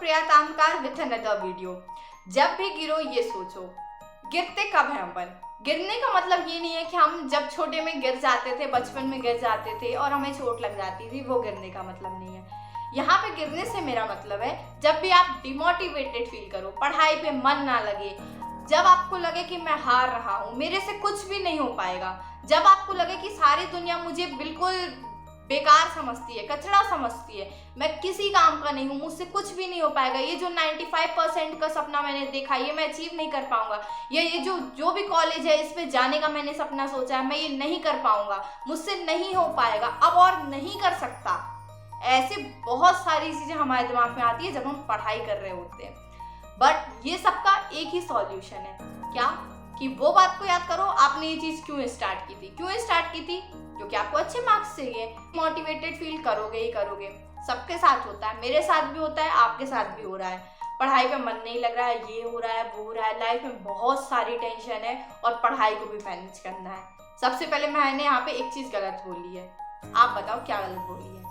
Priya Tamkar with another video. जब भी गिरो ये सोचो, गिरते कब हैं अपन। गिरने का मतलब ये नहीं है कि हम जब छोटे में गिर जाते थे, बचपन में गिर जाते थे और हमें चोट लग जाती थी, वो गिरने का मतलब नहीं है। यहाँ पे गिरने से मेरा मतलब है जब भी आप डिमोटिवेटेड फील करो, पढ़ाई पे मन ना लगे, जब आपको लगे कि मैं हार रहा हूँ, मेरे से कुछ भी नहीं हो पाएगा, जब आपको लगे कि सारी दुनिया मुझे बिल्कुल बेकार समझती है, कचरा समझती है, मैं किसी काम का नहीं हूँ, मुझसे कुछ भी नहीं हो पाएगा, ये जो 95% का सपना मैंने देखा ये मैं अचीव नहीं कर पाऊंगा, ये जो भी कॉलेज है इस पे जाने का मैंने सपना सोचा है, मैं ये नहीं कर पाऊंगा, मुझसे नहीं हो पाएगा, अब और नहीं कर सकता। ऐसे बहुत सारी चीजें हमारे दिमाग में आती है जब हम पढ़ाई कर रहे होते हैं। बट ये सबका एक ही सॉल्यूशन है, क्या कि वो बात को याद करो, आपने ये चीज क्यों स्टार्ट की थी, क्योंकि आपको अच्छे मार्क्स चाहिए। मोटिवेटेड फील करोगे ही करोगे, सबके साथ होता है, मेरे साथ भी होता है, आपके साथ भी हो रहा है। पढ़ाई पे मन नहीं लग रहा है, ये हो रहा है, वो हो रहा है, लाइफ में बहुत सारी टेंशन है और पढ़ाई को भी मैनेज करना है। सबसे पहले मैंने यहाँ पे एक चीज गलत बोली है, आप बताओ क्या गलत बोली है।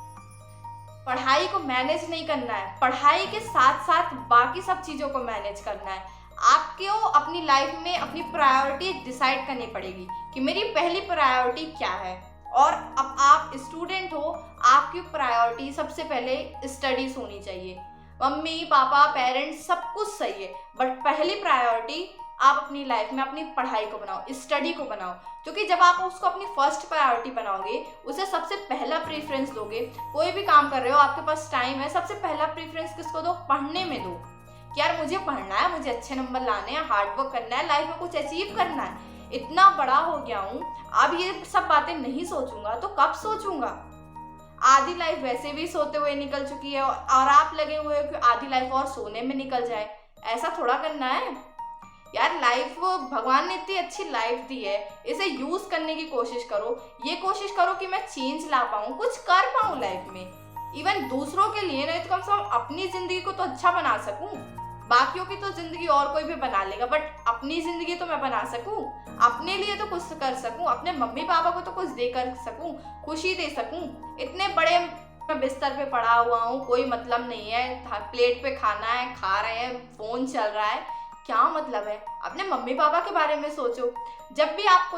पढ़ाई को मैनेज नहीं करना है, पढ़ाई के साथ साथ बाकी सब चीजों को मैनेज करना है। आपको अपनी लाइफ में अपनी प्रायोरिटी डिसाइड करनी पड़ेगी कि मेरी पहली प्रायोरिटी क्या है। और अब आप स्टूडेंट हो, आपकी प्रायोरिटी सबसे पहले स्टडीज होनी चाहिए। मम्मी पापा पेरेंट्स सब कुछ सही है, बट पहली प्रायोरिटी आप अपनी लाइफ में अपनी पढ़ाई को बनाओ, स्टडी को बनाओ। क्योंकि जब आप उसको अपनी फर्स्ट प्रायोरिटी बनाओगे, उसे सबसे पहला प्रेफरेंस दोगे। कोई भी काम कर रहे हो, आपके पास टाइम है, सबसे पहला प्रेफरेंस किसको दो, पढ़ने में दो कि यार मुझे पढ़ना है, मुझे अच्छे नंबर लाने हैं, हार्डवर्क करना है, लाइफ में कुछ अचीव करना है। इतना बड़ा हो गया हूँ, अब ये सब बातें नहीं सोचूंगा तो कब सोचूंगा। आधी लाइफ वैसे भी सोते हुए निकल चुकी है और आप लगे हुए हो कि आधी लाइफ और सोने में निकल जाए। ऐसा थोड़ा करना है यार। लाइफ भगवान ने इतनी अच्छी लाइफ दी है, इसे यूज करने की कोशिश करो। ये कोशिश करो कि मैं चेंज ला पाऊँ, कुछ कर पाऊँ लाइफ में। इवन दूसरों के लिए नहीं तो कम से कम अपनी जिंदगी को तो अच्छा बना सकूं। बाकियों की तो जिंदगी और कोई भी बना लेगा, बट अपनी जिंदगी तो मैं बना सकूं, अपने लिए तो कुछ कर सकूं, अपने मम्मी पापा को तो कुछ दे कर सकूं, खुशी दे सकूं। इतने बड़े मैं बिस्तर पे पड़ा हुआ हूँ, कोई मतलब नहीं है, प्लेट पे खाना है, खा रहे हैं, फोन चल रहा है, क्या मतलब है। अपने मम्मी पापा के बारे में सोचो। जब भी आपको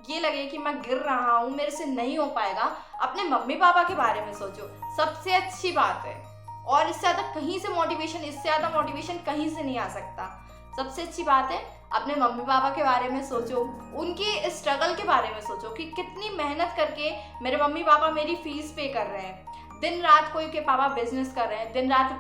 ये लगे कि मैं गिर रहा हूँ, मेरे से नहीं हो पाएगा, अपने मम्मी पापा के बारे में सोचो। सबसे अच्छी बात है, और इससे ज़्यादा मोटिवेशन कहीं से नहीं आ सकता। सबसे अच्छी बात है, अपने मम्मी पापा के बारे में सोचो, उनकी स्ट्रगल के बारे में सोचो कि कितनी मेहनत करके मेरे मम्मी पापा मेरी फीस पे कर रहे हैं। दिन रात कोई के पापा बिजनेस कर रहे हैं, दिन रात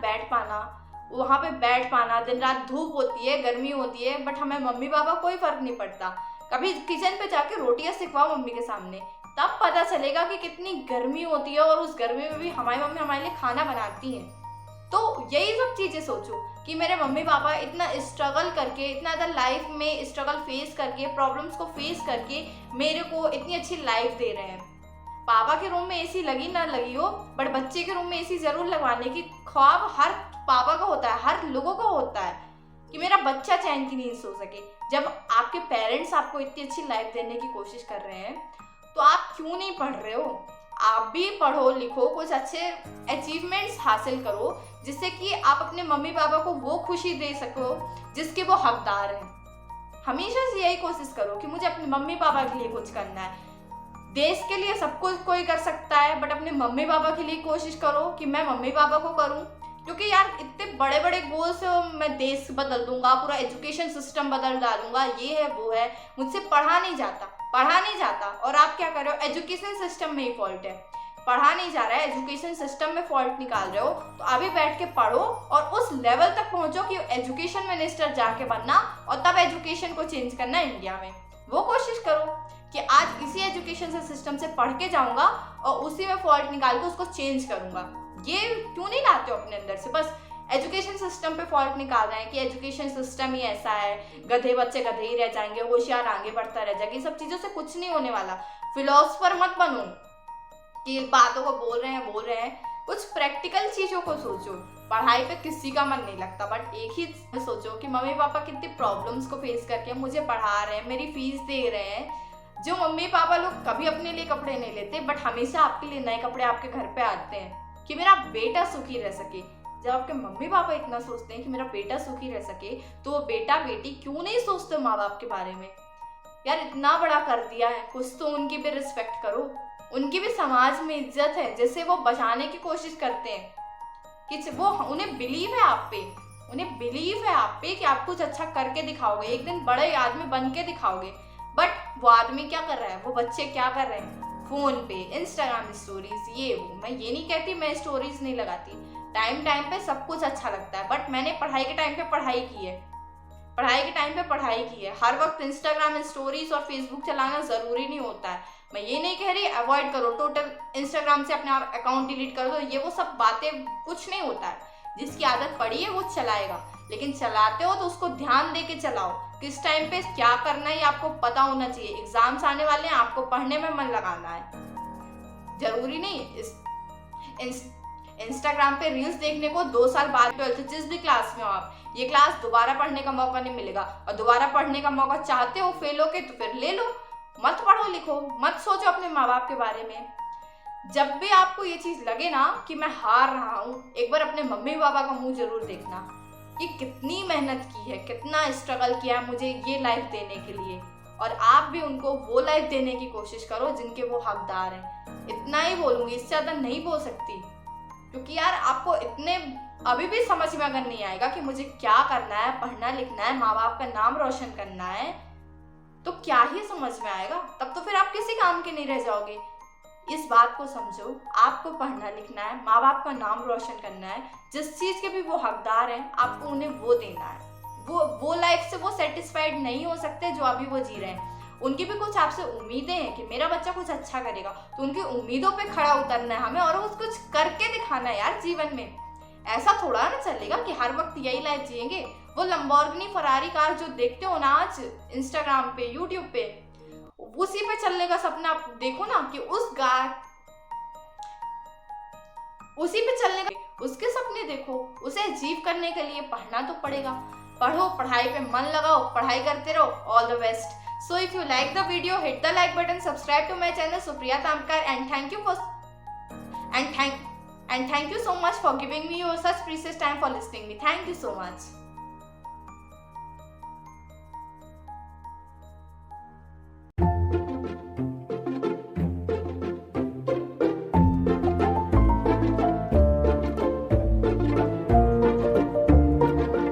वहाँ पे बैठ पाना, दिन रात धूप होती है, गर्मी होती है, बट हमें मम्मी पापा कोई फर्क नहीं पड़ता। कभी किचन पे जाके रोटियां सिखवाओ मम्मी के सामने, तब पता चलेगा कि कितनी गर्मी होती है और उस गर्मी में भी हमारी मम्मी हमारे लिए खाना बनाती है। तो यही सब चीजें सोचो कि मेरे मम्मी पापा इतना स्ट्रगल करके, इतना ज़्यादा लाइफ में स्ट्रगल फेस करके, प्रॉब्लम्स को फेस करके मेरे को इतनी अच्छी लाइफ दे रहे हैं। पापा के रूम में एसी लगी ना लगी हो, बट बच्चे के रूम में एसी जरूर लगवाने की ख्वाब हर पापा का होता है, हर लोगों का होता है कि मेरा बच्चा चैन की नींद सो सके। जब आपके पेरेंट्स आपको इतनी अच्छी लाइफ देने की कोशिश कर रहे हैं, तो आप क्यों नहीं पढ़ रहे हो। आप भी पढ़ो लिखो, कुछ अच्छे अचीवमेंट्स हासिल करो, जिससे कि आप अपने मम्मी पापा को वो खुशी दे सको जिसके वो हकदार हैं। हमेशा से यही कोशिश करो कि मुझे अपने मम्मी पापा के लिए कुछ करना है। देश के लिए सब कुछ कोई कर सकता है, बट अपने मम्मी पापा के लिए कोशिश करो कि मैं मम्मी पापा को करूं। क्योंकि यार इतने बड़े बड़े गोल्स, मैं देश बदल दूंगा, पूरा एजुकेशन सिस्टम बदल डालूंगा, ये है वो है, मुझसे पढ़ा नहीं जाता। और आप क्या कर रहे हो, एजुकेशन सिस्टम में ही फॉल्ट है, पढ़ा नहीं जा रहा है, एजुकेशन सिस्टम में फॉल्ट निकाल रहे हो। तो अभी बैठ के पढ़ो और उस लेवल तक पहुंचो कि एजुकेशन मिनिस्टर जाके बनना, और तब एजुकेशन को चेंज करना इंडिया में। वो कोशिश करो कि आज इसी एजुकेशन सिस्टम से पढ़ के जाऊंगा और उसी में फॉल्ट निकाल के उसको चेंज करूंगा। ये क्यों नहीं लाते हो अपने अंदर से, बस एजुकेशन सिस्टम पे फॉल्ट निकाल रहे हैं कि एजुकेशन सिस्टम ही ऐसा है, गधे बच्चे गधे ही रह जाएंगे, होशियार आगे बढ़ता रह जाएगा। ये सब चीज़ों से कुछ नहीं होने वाला। फिलोसफर मत बनो कि बातों को बोल रहे हैं, कुछ प्रैक्टिकल चीज़ों को सोचो। पढ़ाई पे किसी का मन नहीं लगता, बट एक ही सोचो कि मम्मी पापा कितनी प्रॉब्लम्स को फेस करके मुझे पढ़ा रहे हैं, मेरी फीस दे रहे हैं। जो मम्मी पापा लोग कभी अपने लिए कपड़े नहीं लेते, बट हमेशा आपके लिए नए कपड़े आपके घर पे आते हैं कि मेरा बेटा सुखी रह सके। जब आपके मम्मी पापा इतना सोचते हैं कि मेरा बेटा सुखी रह सके, तो वो बेटा बेटी क्यों नहीं सोचते माँ बाप के बारे में? यार इतना बड़ा कर दिया है, कुछ तो उनकी भी रिस्पेक्ट करो, उनकी भी समाज में इज्जत है, जिसे वो बचाने की कोशिश करते हैं कि वो उन्हें बिलीव है आप पे, उन्हें बिलीव है आप पे कि आप कुछ अच्छा करके दिखाओगे, एक दिन बड़े आदमी बन के दिखाओगे। बट वो आदमी क्या कर रहा है, वो बच्चे क्या कर रहे हैं? फोन पे इंस्टाग्राम स्टोरीज, ये वो। मैं ये नहीं कहती मैं स्टोरीज नहीं लगाती, टाइम टाइम पे सब कुछ अच्छा लगता है, बट मैंने पढ़ाई के टाइम पे पढ़ाई की है, पढ़ाई के टाइम पे पढ़ाई की है। हर वक्त इंस्टाग्राम स्टोरीज और फेसबुक चलाना जरूरी नहीं होता है। मैं ये नहीं कह रही अवॉइड करो, टोटल इंस्टाग्राम से अपने आप अकाउंट डिलीट कर दो, ये वो सब बातें कुछ नहीं होता है। जिसकी आदत पड़ी है वो चलाएगा, लेकिन चलाते हो तो उसको ध्यान दे के चलाओ, किस टाइम पे क्या करना है आपको पता होना चाहिए। एग्जाम्स आने वाले हैं, आपको पढ़ने में मन लगाना है, जरूरी नहीं इंस्टाग्राम पे रील्स देखने को 2 साल बाद 12th जिस भी क्लास में हो आप, ये क्लास दोबारा पढ़ने का मौका नहीं मिलेगा। और दोबारा पढ़ने का मौका चाहते हो, फेल हो के, तो फिर ले लो, मत पढ़ो लिखो, मत सोचो अपने माँ बाप के बारे में। जब भी आपको ये चीज लगे ना कि मैं हार रहा हूँ, एक बार अपने मम्मी पापा का मुंह जरूर देखना कि कितनी मेहनत की है, कितना स्ट्रगल किया है मुझे ये लाइफ देने के लिए, और आप भी उनको वो लाइफ देने की कोशिश करो जिनके वो हकदार हैं। इतना ही बोलूंगी, इससे ज्यादा नहीं बोल सकती, क्योंकि यार आपको इतने अभी भी समझ में अगर नहीं आएगा कि मुझे क्या करना है, पढ़ना लिखना है, माँ बाप का नाम रोशन करना है, तो क्या ही समझ में आएगा? तब तो फिर आप किसी काम के नहीं रह जाओगे। इस बात को समझो, आपको पढ़ना लिखना है, माँ बाप का नाम रोशन करना है, जिस चीज के भी वो हकदार हैं आपको उन्हें वो देना है। वो लाइफ से वो सेटिस्फाइड नहीं हो सकते जो अभी वो जी रहे हैं। उनकी भी कुछ आपसे उम्मीदें हैं कि मेरा बच्चा कुछ अच्छा करेगा, तो उनकी उम्मीदों पे खड़ा उतरना है हमें, और वो कुछ करके दिखाना है यार जीवन में। ऐसा थोड़ा ना चलेगा कि हर वक्त यही लाइफ जिएंगे। वो लंबोर्गिनी फरारी कार जो देखते हो ना आज इंस्टाग्राम पे, यूट्यूब पे, उसी पे चलने का सपना आप देखो ना, कि उसी पे चलने का उसके सपने देखो। उसे अचीव करने के लिए पढ़ना तो पड़ेगा। पढ़ो, पढ़ाई पे मन लगाओ, पढ़ाई करते रहो। All the best. So if you like the video, hit the like button, subscribe to my channel Supriya Tamkar, and thank you so much for giving me your such precious time for listening me. Thank you so much.